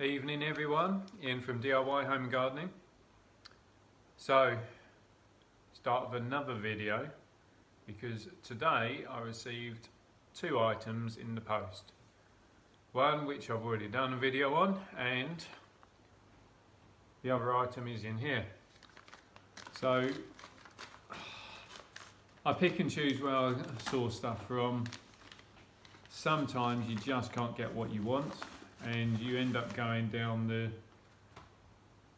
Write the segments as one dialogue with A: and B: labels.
A: Evening everyone, Ian from DIY Home and Gardening. So, start of another video because today I received two items in the post. One which I've already done a video on, and the other item is in here. So I pick and choose where I source stuff from. Sometimes you just can't get what you want and you end up going down the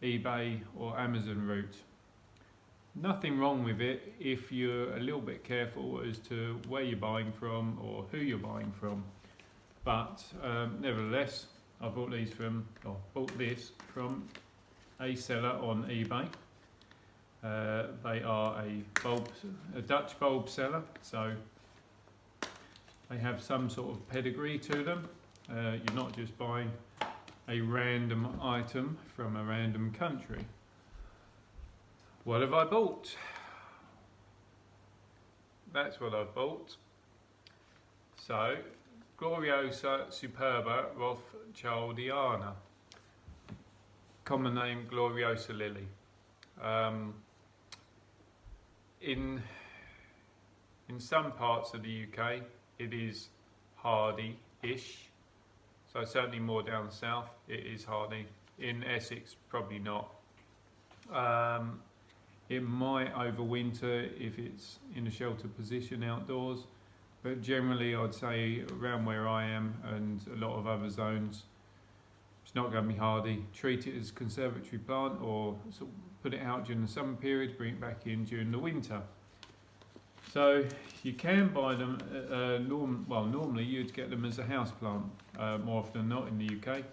A: eBay or Amazon route. Nothing wrong with it if you're a little bit careful as to where you're buying from or who you're buying from. But nevertheless, I bought this from a seller on eBay. They are a Dutch bulb seller, so they have some sort of pedigree to them. You're not just buying a random item from a random country. What have I bought? That's what I've bought. So, Gloriosa Superba Rothschildiana. Common name Gloriosa lily. In some parts of the UK, it is hardy-ish. So certainly more down south, it is hardy. In Essex, probably not. It might overwinter if it's in a sheltered position outdoors, but generally I'd say around where I am and a lot of other zones, it's not going to be hardy. Treat it as a conservatory plant or sort of put it out during the summer period, bring it back in during the winter. So you can buy them, normally you'd get them as a house plant, more often than not in the UK.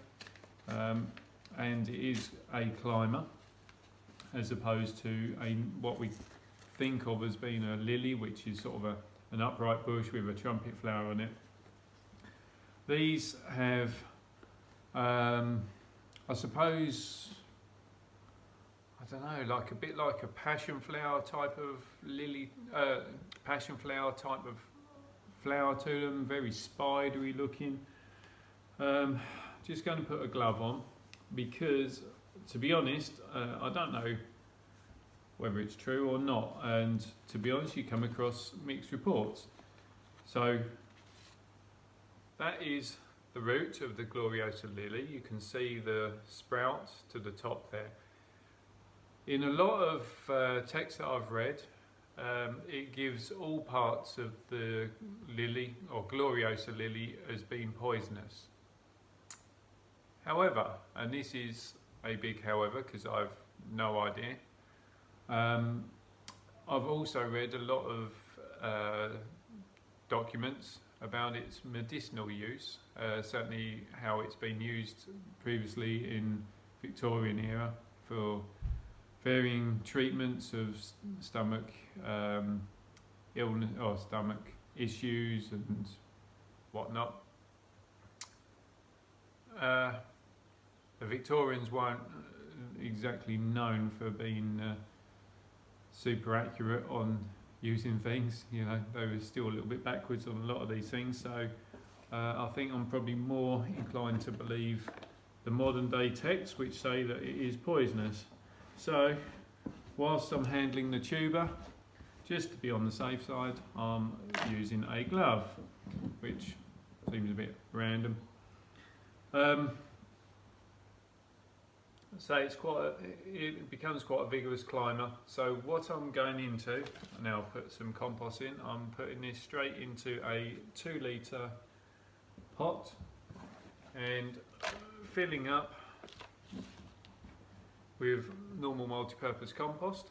A: And it is a climber as opposed to what we think of as being a lily, which is sort of an upright bush with a trumpet flower on it. These have, I suppose, I don't know, like a bit like a passion flower type of lily, passion flower type of flower to them, very spidery looking. Just going to put a glove on because, to be honest, I don't know whether it's true or not, and to be honest, you come across mixed reports. So that is the root of the Gloriosa lily. You can see the sprouts to the top there. In a lot of text that I've read, it gives all parts of the lily or Gloriosa lily as being poisonous. However, and this is a big however because I've no idea, I've also read a lot of documents about its medicinal use, certainly how it's been used previously in Victorian era for varying treatments of stomach illness or stomach issues and whatnot. The Victorians weren't exactly known for being super accurate on using things. You know, they were still a little bit backwards on a lot of these things. So I think I'm probably more inclined to believe the modern day texts which say that it is poisonous. So, whilst I'm handling the tuber, just to be on the safe side, I'm using a glove, which seems a bit random. So it becomes quite a vigorous climber. So what I'm going into, now I'll put some compost in, I'm putting this straight into a 2 litre pot and filling up with normal multi-purpose compost.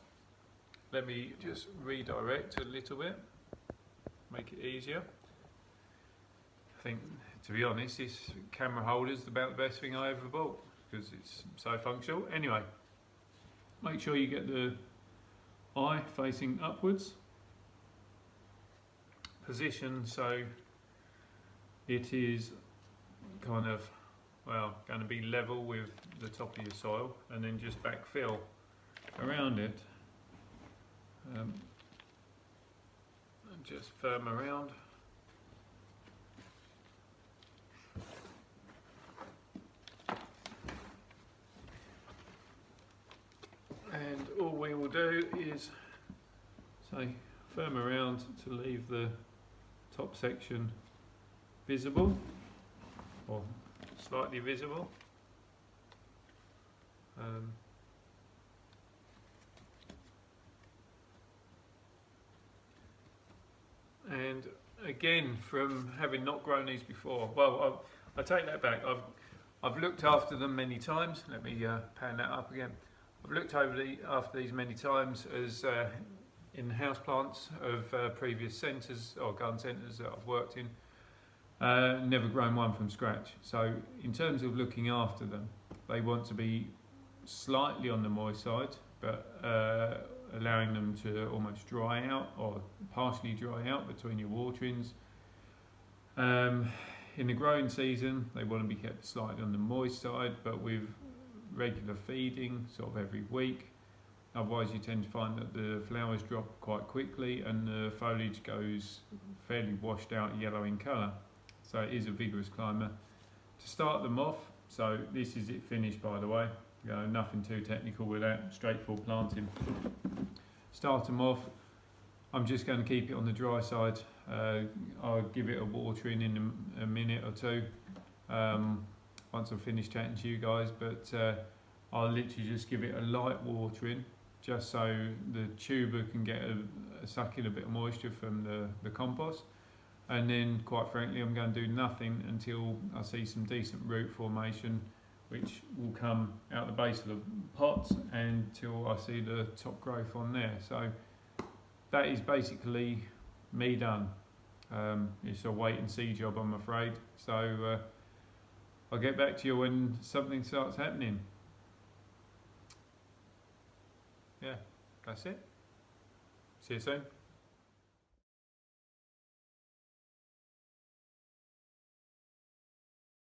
A: Let me just redirect a little bit, make it easier. I think, to be honest, this camera holder is about the best thing I ever bought because it's so functional. Anyway, make sure you get the eye facing upwards. Position so it is kind of, well, going to be level with the top of your soil, and then just backfill around it and just firm around. do is say firm around to leave the top section visible or slightly visible. And again, from having not grown these before, well, I take that back. I've looked after them many times. Let me pan that up again. I've looked after these many times as in house plants of previous centres or garden centres that I've worked in. Never grown one from scratch. So in terms of looking after them, they want to be slightly on the moist side, but allowing them to almost dry out or partially dry out between your waterings. In the growing season, they want to be kept slightly on the moist side, but with regular feeding, sort of every week. Otherwise, you tend to find that the flowers drop quite quickly and the foliage goes fairly washed out yellow in colour. So it is a vigorous climber. To start them off, so this is it finished, by the way. Nothing too technical with that, straightforward planting. Start them off, I'm just going to keep it on the dry side. I'll give it a watering in a minute or two once I've finished chatting to you guys, but I'll literally just give it a light watering just so the tuber can get suck in a bit of moisture from the compost. And then, quite frankly, I'm going to do nothing until I see some decent root formation, which will come out the base of the pots until I see the top growth on there. So that is basically me done. It's a wait and see job, I'm afraid. So I'll get back to you when something starts happening. Yeah, that's it. See you soon.